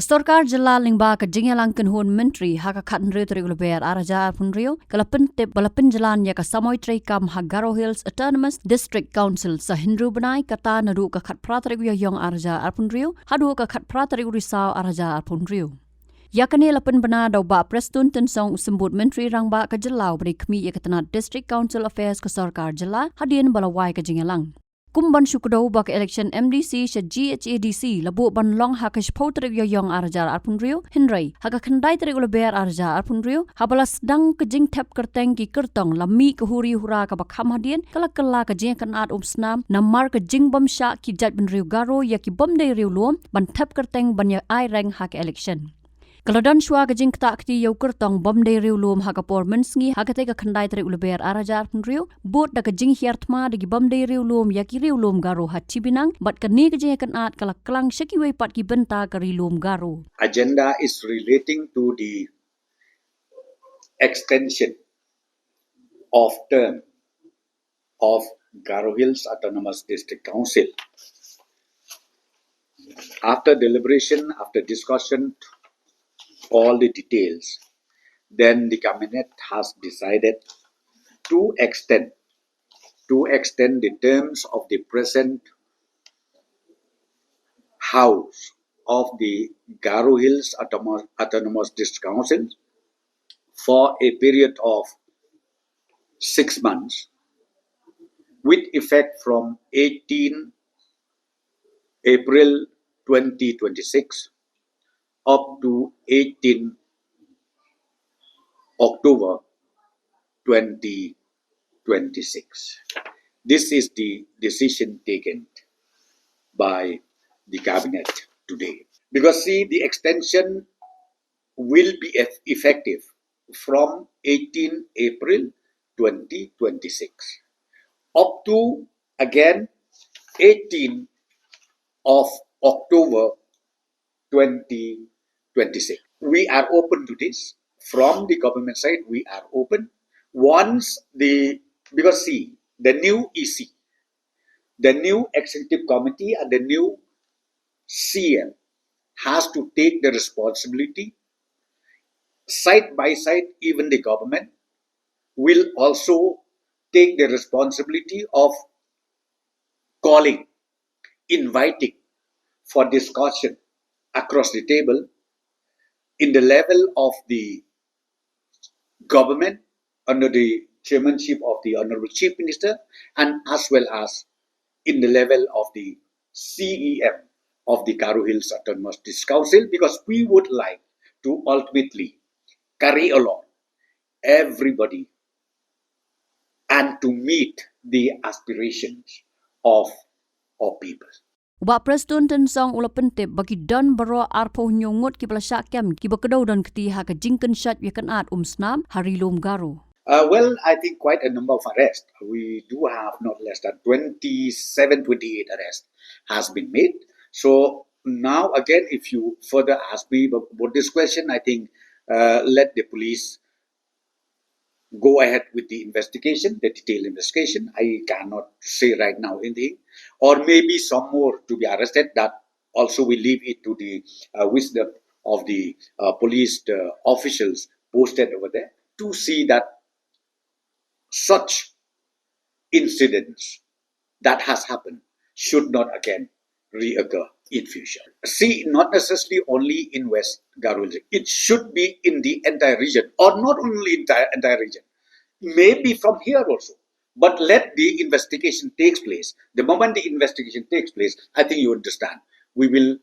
Kastorkar Jala Lingba ka Jingyalang Hon Menteri haka Hynriew Hynriew Araja Hynriew kalapin tip balapin jalan ya ka Samoi Treikam Hagaro Hills Autonomous District Council sa Hynriew Bnai kata nadu ka khat pratarigyo yong Araja Hynriew hadu ka khat pratarigyo risau Araja Hynriew. Yakane lapin bana daw ba prestun tensong sembut menteri rangba ka Jalau beri kmi ya katana District Council Affairs Kastorkar Jala hadien balawai ka Jingyalang. Kumban syukudau bak election MDC sa GHADC labu ban long hakash potrig yoyong Araja Hynriew Hynriew haka khandai trig ulaber Araja Hynriew habalas dang kejing tap kerteng ki kertong lami kahuri hura ka bakham hadien kala ka jeng Kynad Um-Snam namar ka jing bom Shah ki jat Hynriew garo ya ki bom dei riu lom ban tap kerteng ban ya ai rang hak election. Kaladan shua ka jing kta kti yau kertong bom dei riu lom haka performance ngi haka te ka khandai trig ulaber Araja Hynriew bot da ka jing hiertma de ki bom dei riu lom ya ki riu lom garo hat chibinang bat ka ni ka jeng Kynad kala klang shaki wei pat ki benta ka riu lom garo. Agenda is relating to the extension of term of Garo Hills Autonomous District Council. After deliberation, after discussion, all the details, then the cabinet has decided to extend the terms of the present house of the Garo Hills Autonomous District Council for a period of 6 months with effect from 18 April 2026 up to 18 October 2026. This is the decision taken by the cabinet today. Because see, the extension will be effective from 18 April 2026 up to again 18 of October 2026. We are open to this. From the government side, we are open. Because see, the new EC, the new executive committee and the new CM has to take the responsibility. Side by side, even the government will also take the responsibility of calling, inviting for discussion across the table in the level of the government under the chairmanship of the Honorable Chief Minister and as well as in the level of the CEM of the Garo Hills Autonomous District Council, because we would like to ultimately carry along everybody and to meet the aspirations of our people. Uba prestun tensong ulapen tip bagi don baro arpo nyongut ki pelasak kem ki bakadau don kti ha ka jing Kynshoit ya Kynad Um-Snam hari lom garo. Well, I think quite a number of arrests. We do have not less than 28 arrests has been made. So now again, if you further ask me about this question, I think let the police go ahead with the investigation, the detailed investigation. I cannot say right now anything. Or maybe some more to be arrested. That also we leave it to the wisdom of the police officials posted over there to see that such incidents that has happened should not again reoccur in future. See, not necessarily only in West Garo Hills. It should be in the entire region, or not only in the entire region. Maybe from here also. But let the investigation takes place. The moment the investigation takes place, I think you understand, we will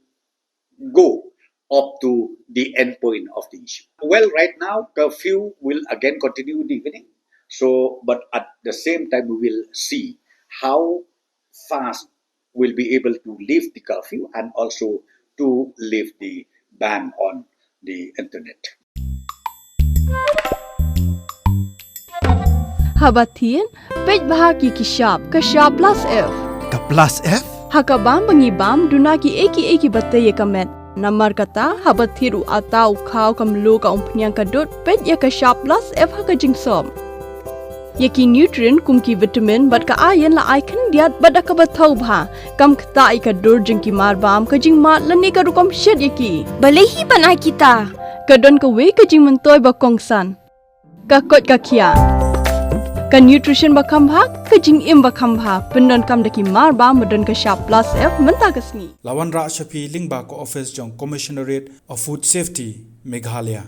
go up to the end point of the issue. Well, right now, curfew will again continue in the evening. So, but at the same time, we will see how fast we'll be able to lift the curfew and also to lift the ban on the internet. Habatin, pej bahagi ki Shah plus F. Ka plus F? Hakabam bangibam dunaki eki batay kamet. Namar kata habathiru atau kau kamlu ka umpnyang kadut pej ya ka Shah plus F haka jingsom. Yaki nutrient kum ki vitamin bat ka iron la ai khan diat bat ka bathau bha kam khta I ka dur jing ki mar bam ka jing mat la ne ka rukom shet yaki Balai hi banai kita. ka don ka we ka jing mentoi ba kongsan ka kot ka kia ka nutrition ba kham bha ka jing im ba kham bha pendon kam daki mar ba madon ka sharp plus f menta kasni Lawan Ra Shafi Lingba ko office jong Commissionerate of Food Safety Meghalaya